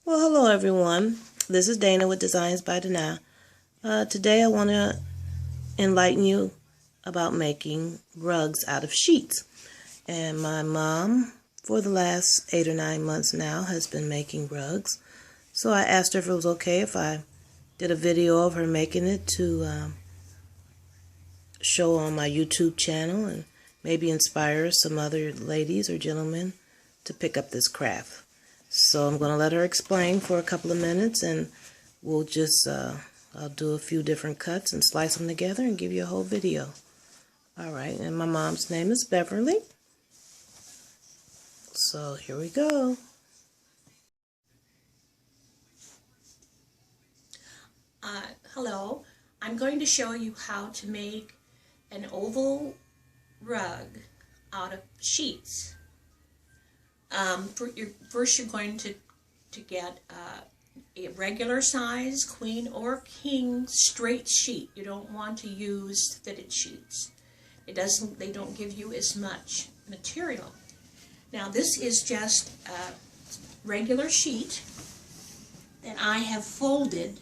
Well, hello everyone. This is Dana with Designs by Dana. Today I want to enlighten you about making rugs out of sheets. And my mom, for the last 8 or 9 months now, has been making rugs. So I asked her if it was okay if I did a video of her making it to show on my YouTube channel and maybe inspire some other ladies or gentlemen to pick up this craft. So I'm going to let her explain for a couple of minutes, and we'll just, I'll do a few different cuts and slice them together and give you a whole video. Alright, and my mom's name is Beverly. So here we go. Hello, I'm going to show you how to make an oval rug out of sheets. First you're going to get a regular size queen or king straight sheet. You don't want to use fitted sheets. They don't give you as much material. Now this is just a regular sheet that I have folded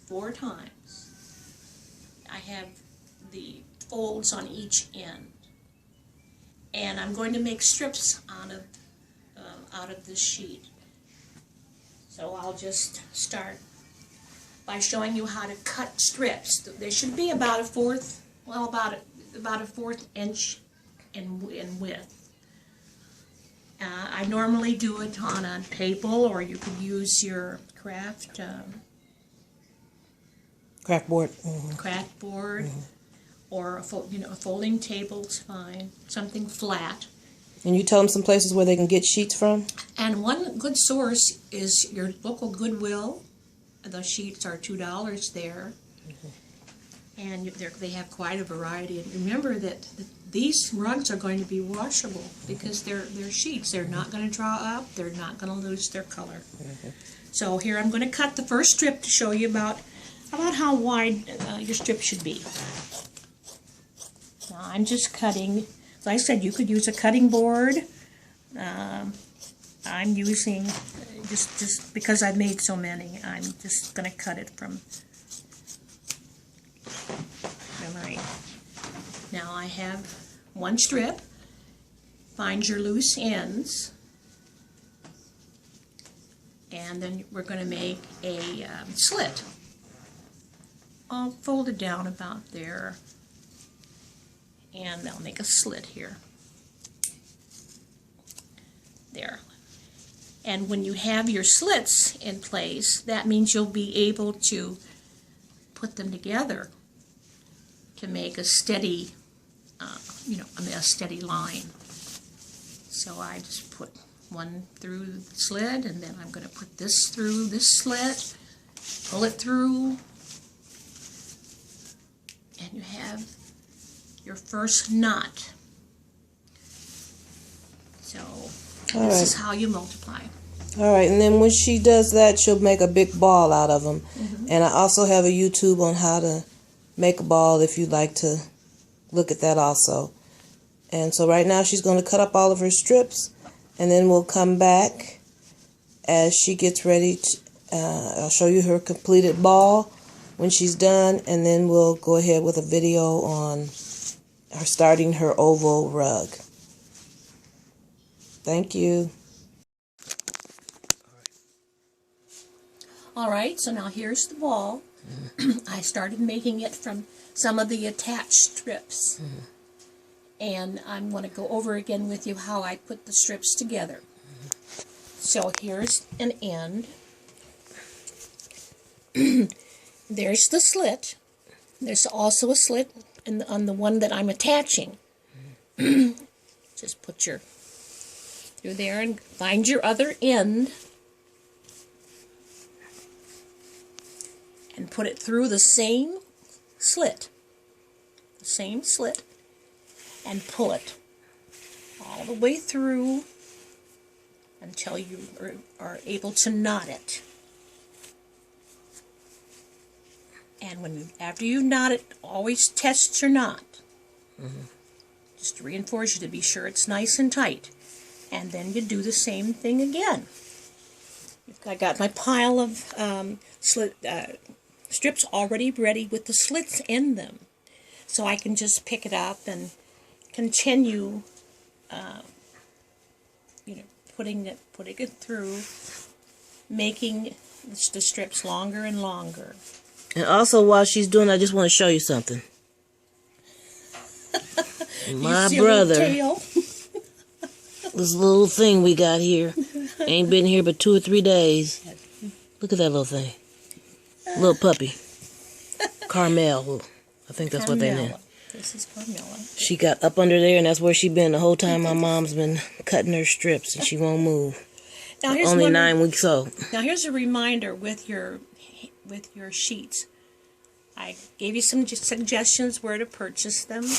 4 times. I have the folds on each end. And I'm going to make strips out of this sheet. So I'll just start by showing you how to cut strips. They should be about a 1/4, well, about a 1/4 inch in width. I normally do it on a table, or you could use your craft board. Craft board. Or a folding table's fine, something flat. And you tell them some places where they can get sheets from? And one good source is your local Goodwill. The sheets are $2 there. And they have quite a variety. And remember that these rugs are going to be washable because they're sheets. They're not going to draw up. They're not going to lose their color. So here I'm going to cut the first strip to show you about how wide your strip should be. Now I'm just cutting, as I said, you could use a cutting board. I'm using, just because I've made so many, I'm just going to cut it from memory. Now I have one strip. Find your loose ends. And then we're going to make a slit. I'll fold it down about there. And I'll make a slit here. There. And when you have your slits in place, that means you'll be able to put them together to make a steady, a steady line. So I just put one through the slit, and then I'm going to put this through this slit, pull it through, and you have your first knot. So this is how you multiply. Alright, and then when she does that, she'll make a big ball out of them. And I also have a YouTube on how to make a ball if you'd like to look at that also. And so right now she's going to cut up all of her strips, and then we'll come back as she gets ready to, I'll show you her completed ball when she's done, and then we'll go ahead with a video on her starting her oval rug. Thank you. Alright, so now here's the ball. I started making it from some of the attached strips. And I'm going to go over again with you how I put the strips together. So here's an end. There's the slit. There's also a slit on the one that I'm attaching. Just put your through there and find your other end and put it through the same slit. And pull it all the way through until you are able to knot it. And after you knot it, always test your knot. Just to reinforce you to be sure it's nice and tight. And then you do the same thing again. I got my pile of strips already ready with the slits in them. So I can just pick it up and continue, putting it through, making the strips longer and longer. And also, while she's doing, I just want to show you something. My brother, this little thing we got here, ain't been here but 2 or 3 days. Look at that little thing. Little puppy. Carmel. I think that's what they named. This is Carmela. She got up under there, and that's where she been the whole time. My mom's been cutting her strips, and she won't move. Now, here's only 9 weeks old. Now here's a reminder with your sheets. I gave you some suggestions where to purchase them, at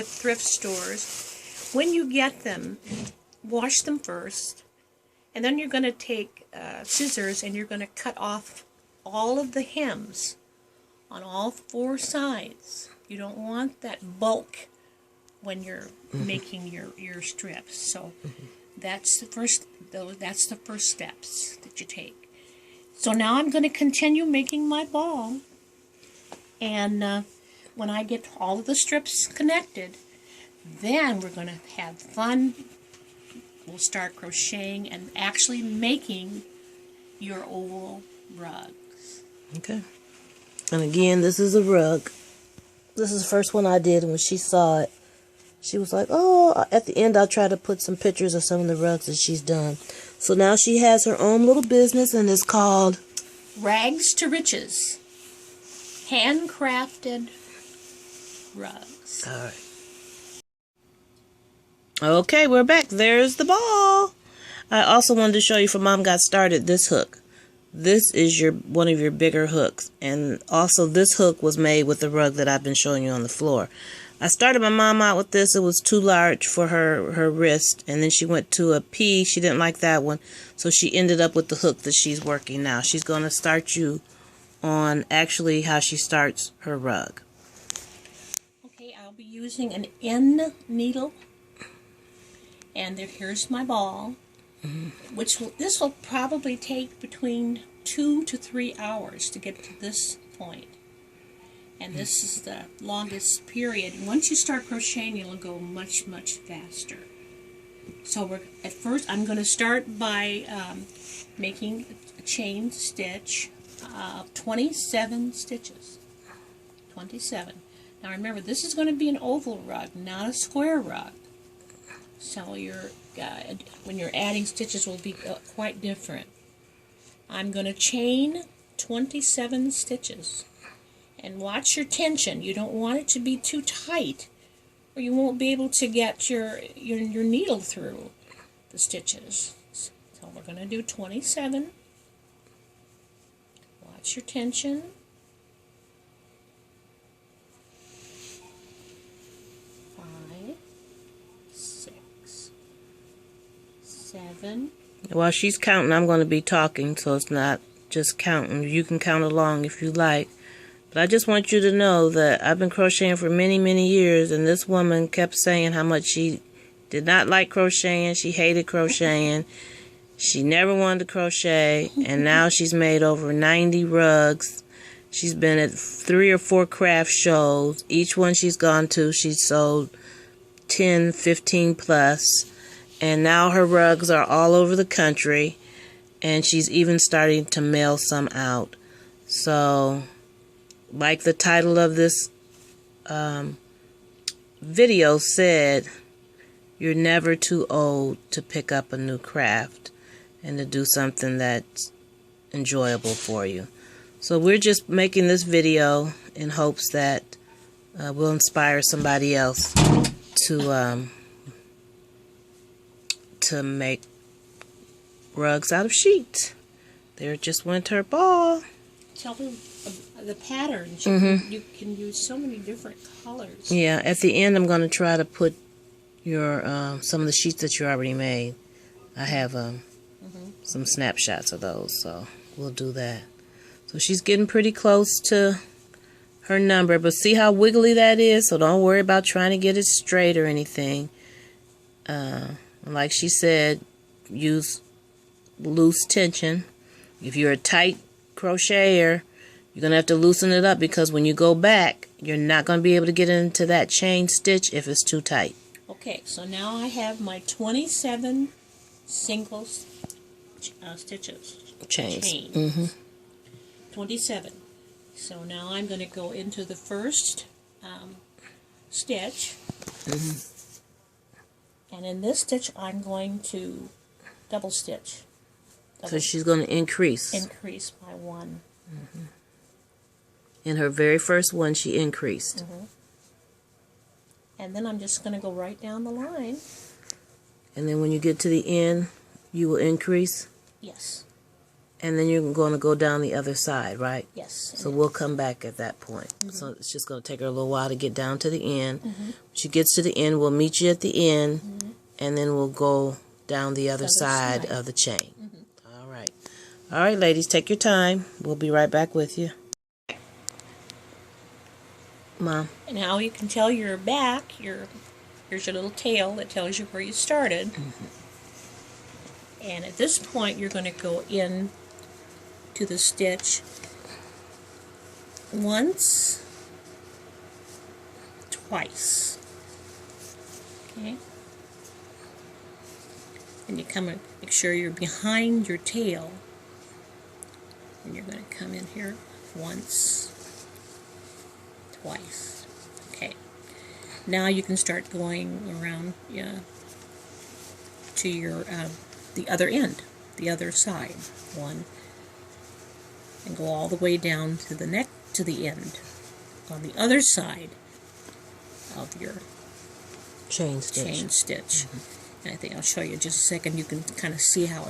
thrift stores. When you get them, wash them first, and then you're going to take scissors and you're going to cut off all of the hems on all 4 sides. You don't want that bulk when you're making your strips. So that's the first steps that you take. So now I'm going to continue making my ball. And when I get all of the strips connected, then we're going to have fun. We'll start crocheting and actually making your oval rugs. Okay. And again, this is a rug. This is the first one I did, and when she saw it, she was like, oh, at the end I'll try to put some pictures of some of the rugs that she's done. So now she has her own little business, and it's called Rags to Riches. Handcrafted rugs. All right. Okay, we're back. There's the ball. I also wanted to show you from Mom Got Started this hook. This is one of your bigger hooks. And also this hook was made with the rug that I've been showing you on the floor. I started my mom out with this. It was too large for her wrist. And then she went to a P. She didn't like that one. So she ended up with the hook that she's working now. She's going to start you on actually how she starts her rug. Okay, I'll be using an N needle. And here's my ball. This will probably take between 2 to 3 hours to get to this point. And this is the longest period. And once you start crocheting, it'll go much, much faster. So at first, I'm going to start by making a chain stitch of 27 stitches. 27. Now remember, this is going to be an oval rug, not a square rug. So when you're adding stitches will be quite different. I'm going to chain 27 stitches. And watch your tension. You don't want it to be too tight, or you won't be able to get your needle through the stitches. So we're going to do 27. Watch your tension. 5, 6, 7. While she's counting, I'm going to be talking, so it's not just counting. You can count along if you like. But I just want you to know that I've been crocheting for many, many years, and this woman kept saying how much she did not like crocheting. She hated crocheting. She never wanted to crochet, and now she's made over 90 rugs. She's been at 3 or 4 craft shows. Each one she's gone to, she's sold 10, 15 plus. And now her rugs are all over the country, and she's even starting to mail some out. So, like the title of this video said, you're never too old to pick up a new craft and to do something that's enjoyable for you. So we're just making this video in hopes that we'll inspire somebody else to make rugs out of sheets. There just went her ball. Tell them the patterns. You can use so many different colors. Yeah, at the end I'm going to try to put your some of the sheets that you already made. I have some snapshots of those, so we'll do that. So she's getting pretty close to her number, but see how wiggly that is? So don't worry about trying to get it straight or anything. Like she said, use loose tension. If you're a tight crocheter, you're going to have to loosen it up, because when you go back, you're not going to be able to get into that chain stitch if it's too tight. Okay, so now I have my 27 single stitches. Chains. 27. So now I'm going to go into the first stitch. And in this stitch, I'm going to double stitch. So she's going to increase. Increase by 1. In her very first one, she increased. And then I'm just going to go right down the line. And then when you get to the end, you will increase. Yes. And then you're going to go down the other side, right? Yes. So we'll come back at that point. So it's just going to take her a little while to get down to the end. When she gets to the end, we'll meet you at the end, and then we'll go down the other side of the chain. All right. All right, ladies, take your time. We'll be right back with you. Mom. And now you can tell your back, here's your little tail that tells you where you started. And at this point, you're going to go in to the stitch once, twice. Okay? And you come and make sure you're behind your tail. And you're going to come in here once, twice. Okay. Now you can start going around to your the other end, the other side. 1, and go all the way down to the neck to the end on the other side of your Chain stitch. And I think I'll show you in just a second. You can kind of see how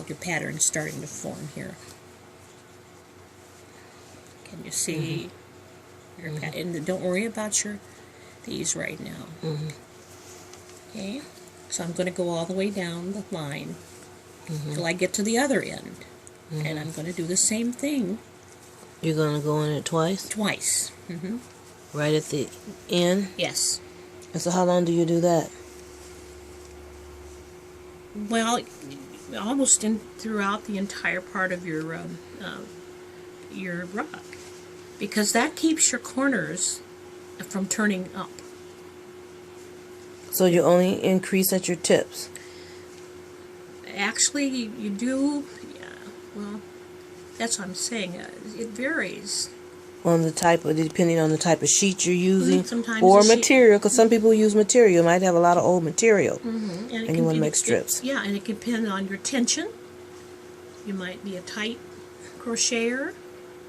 your pattern is starting to form here. Can you see your pattern? And don't worry about these right now. Okay, so I'm going to go all the way down the line till I get to the other end, and I'm going to do the same thing. You're going to go in it twice? Twice. Right at the end? Yes. And so how long do you do that? Well, almost throughout the entire part of your rug, because that keeps your corners from turning up. So you only increase at your tips? Actually, you do. Yeah, well, that's what I'm saying. It varies. On the type of, depending on the type of sheet you're using, Sometimes or the sheet- material, because some people use material. You might have a lot of old material, And and you want to make strips. Yeah, and it can depend on your tension. You might be a tight crocheter,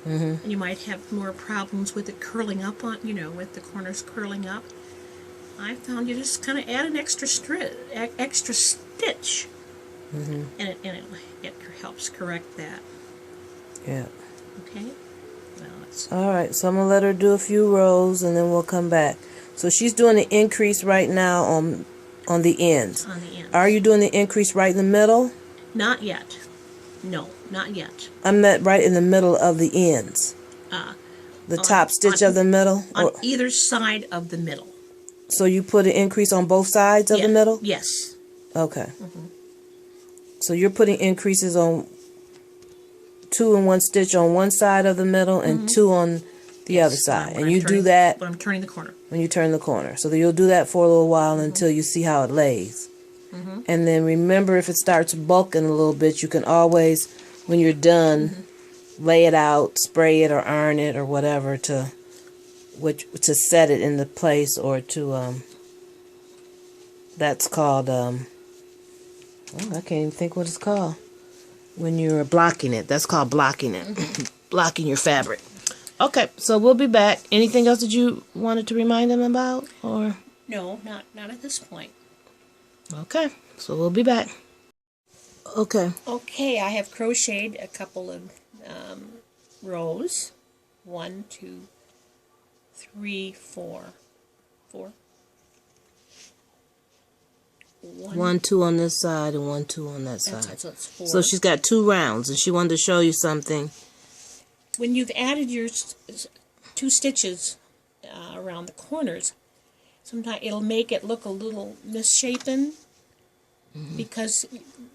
and you might have more problems with it curling up on, with the corners curling up. I found you just kind of add an extra stitch, and it helps correct that. Yeah. Okay. Well, it's All right, so I'm going to let her do a few rows, and then we'll come back. So she's doing the increase right now on the ends. on the end. Are you doing the increase right in the middle? Not yet. No, not yet. I meant right in the middle of the ends. The top stitch of the middle? On Or, either side of the middle. so you put an increase on both sides of the middle? Yes. Okay. So you're putting increases on 2 and 1 stitch on one side of the middle and 2 on the other side. And you do that when I'm turning the corner. when you turn the corner. So you'll do that for a little while until you see how it lays. And then remember, if it starts bulking a little bit, you can always, when you're done, lay it out, spray it or iron it or whatever to set it into place, or to that's called I can't even think what it's called. When you're blocking it, that's called blocking it. Blocking your fabric. Okay, so we'll be back. Anything else that you wanted to remind them about, or? No, not at this point. Okay, so we'll be back. Okay. Okay, I have crocheted a couple of rows. 1, 2, 3, 4. 4. 1, 2 on this side and 1, 2 on that side. So it's 4. So she's got 2 rounds, and she wanted to show you something. When you've added your 2 stitches around the corners, sometimes it'll make it look a little misshapen. because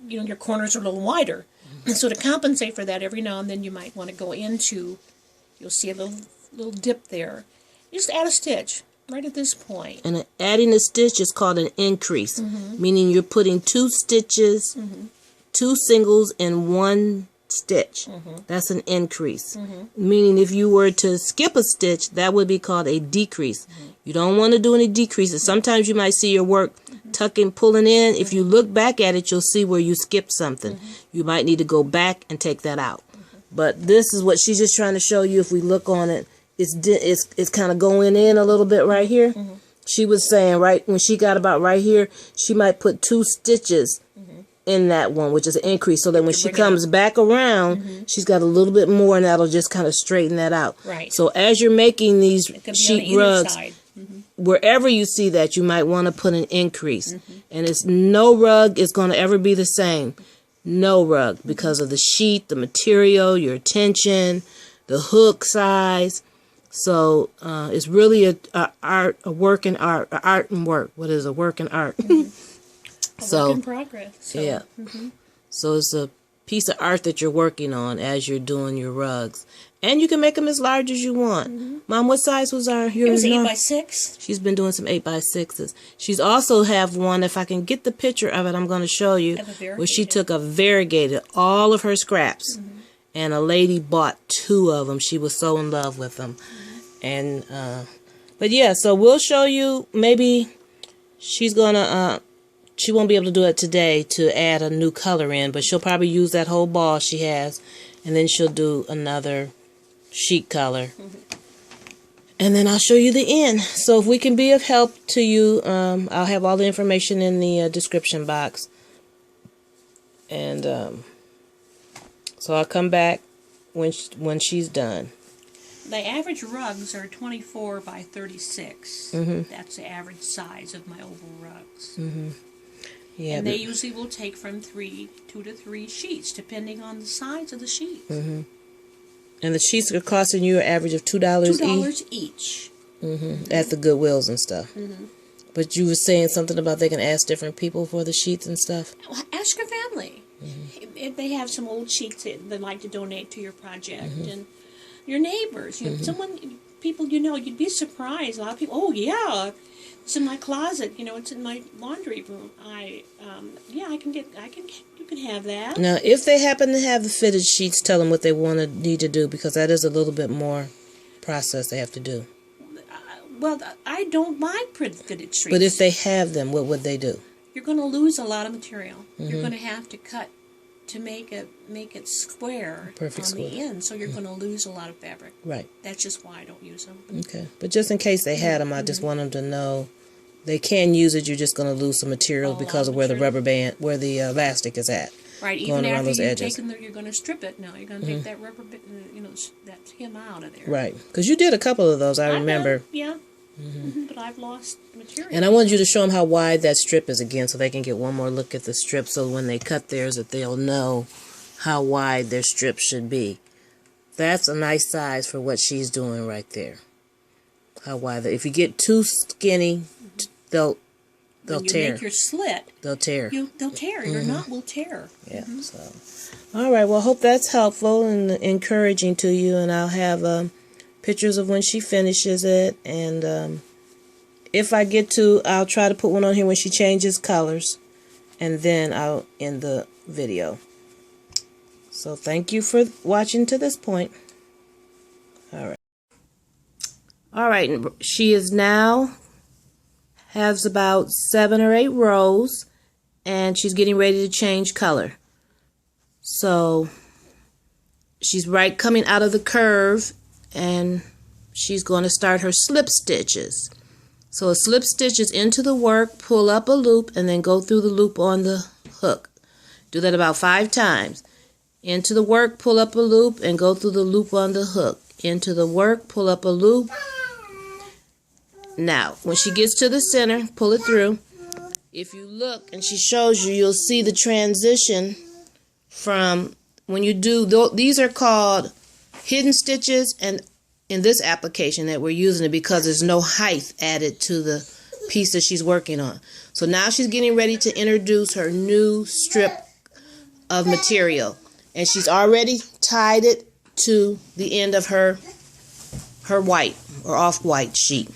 your corners are a little wider. And so to compensate for that, every now and then you might want to go into, you'll see a little dip there. You just add a stitch right at this point. And adding a stitch is called an increase, meaning you're putting 2 stitches, 2 singles in 1 stitch. That's an increase. Meaning if you were to skip a stitch, that would be called a decrease. You don't want to do any decreases. Sometimes you might see your work tucking, pulling in. If you look back at it, you'll see where you skipped something. You might need to go back and take that out. But this is what she's just trying to show you. If we look on it, it's kind of going in a little bit right here. She was saying right when she got about right here, she might put 2 stitches in that one, which is an increase, so that when she comes back around, she's got a little bit more, and that'll just kind of straighten that out. Right. So as you're making these sheet rugs, wherever you see that, you might want to put an increase. And it's no rug is going to ever be the same. No rug, because of the sheet, the material, your tension, the hook size. So it's really a work in art, art and work. What is a work in art? So, work in progress. So. Yeah. So it's a piece of art that you're working on as you're doing your rugs. And you can make them as large as you want. Mom, what size was yours? It was 8x6. She's been doing some 8x6s. She's also have one, if I can get the picture of it, I'm going to show you, where she took a variegated, all of her scraps. And a lady bought 2 of them. She was so in love with them. And, but yeah, so we'll show you, maybe she's going to, she won't be able to do it today to add a new color in, but she'll probably use that whole ball she has, and then she'll do another sheet color. And then I'll show you the end. So if we can be of help to you, I'll have all the information in the description box. And so I'll come back when she's done. The average rugs are 24 by 36. That's the average size of my oval rugs. Yeah, and they usually will take from 2 to 3 sheets, depending on the size of the sheet. And the sheets are costing you an average of $2 each. At the Goodwills and stuff. But you were saying something about they can ask different people for the sheets and stuff. Well, ask your family if they have some old sheets that they'd like to donate to your project, and your neighbors. People you'd be surprised. A lot of people. Oh yeah. It's in my closet, it's in my laundry room. You can have that. Now, if they happen to have the fitted sheets, tell them what they need to do, because that is a little bit more process they have to do. Well, I don't buy fitted sheets. But if they have them, what would they do? You're going to lose a lot of material. You're going to have to cut to make it square on the end, so you're going to lose a lot of fabric. Right. That's just why I don't use them. Okay. But just in case they had them, I just want them to know they can use it. You're just going to lose some material because of where the rubber band, where the elastic is at. Right. Even after you've taken you're going to strip it now. You're going to take that rubber bit, that hem out of there. Right. Because you did a couple of those, I remember. Yeah. But I've lost material. And I wanted you to show them how wide that strip is again, so they can get one more look at the strip, so when they cut theirs that they'll know how wide their strip should be. That's a nice size for what she's doing right there. How wide. If you get too skinny, they'll tear. When you make your slit, they'll tear. They'll tear. Your knot will tear. Yeah. So, all right. Well, I hope that's helpful and encouraging to you, and I'll have pictures of when she finishes it, and if I get to, I'll try to put one on here when she changes colors, and then I'll end the video. So thank you for watching to this point. All right, she is now has about 7 or 8 rows, and she's getting ready to change color. So she's right coming out of the curve, and she's going to start her slip stitches. So a slip stitch is into the work, pull up a loop, and then go through the loop on the hook. Do that about 5 times. Into the work, pull up a loop, and go through the loop on the hook. Into the work, pull up a loop. Now, when she gets to the center, pull it through. If you look and she shows you, you'll see the transition from when you do, these are called hidden stitches, and in this application that we're using it because there's no height added to the piece that she's working on. So now she's getting ready to introduce her new strip of material. And she's already tied it to the end of her white or off-white sheet.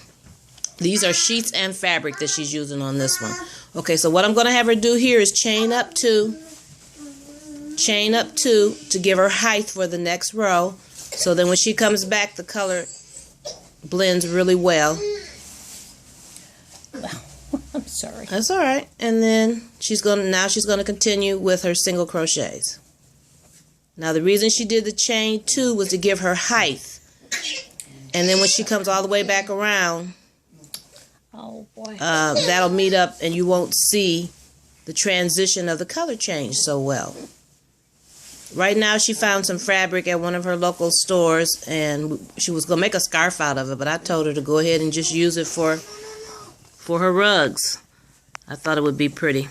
These are sheets and fabric that she's using on this one. Okay, so what I'm going to have her do here is chain up two to give her height for the next row. So then when she comes back, the color blends really well. I'm sorry. That's all right. And then she's going to continue with her single crochets. Now the reason she did the chain 2 was to give her height. And then when she comes all the way back around, oh boy, that'll meet up and you won't see the transition of the color change so well. Right now she found some fabric at one of her local stores and she was going to make a scarf out of it, but I told her to go ahead and just use it for her rugs. I thought it would be pretty.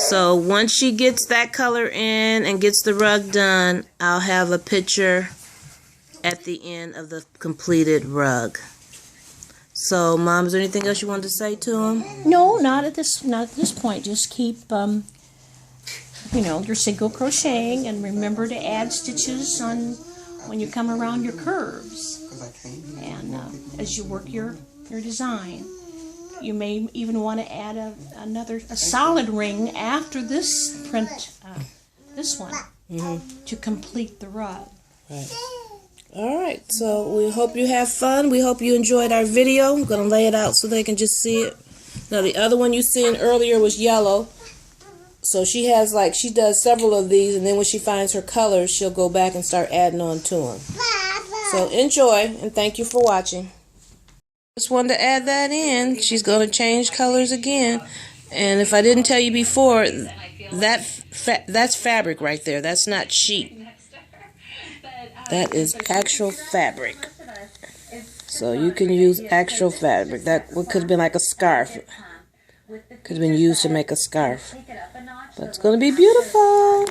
So once she gets that color in and gets the rug done, I'll have a picture at the end of the completed rug. So, Mom, is there anything else you wanted to say to him? No, not at this point. Just keep, your single crocheting, and remember to add stitches on when you come around your curves. And as you work your design, you may even want to add a solid ring after this print, this one, to complete the rug. Right. All right, so we hope you have fun. We hope you enjoyed our video. I'm going to lay it out so they can just see it. Now, the other one you seen earlier was yellow. So she does several of these, and then when she finds her colors, she'll go back and start adding on to them. So enjoy, and thank you for watching. Just wanted to add that in. She's going to change colors again. And if I didn't tell you before, that's fabric right there. That's not sheet. That is actual fabric. So you can use actual fabric. That could have been like a scarf. Could have been used to make a scarf. But it's going to be beautiful.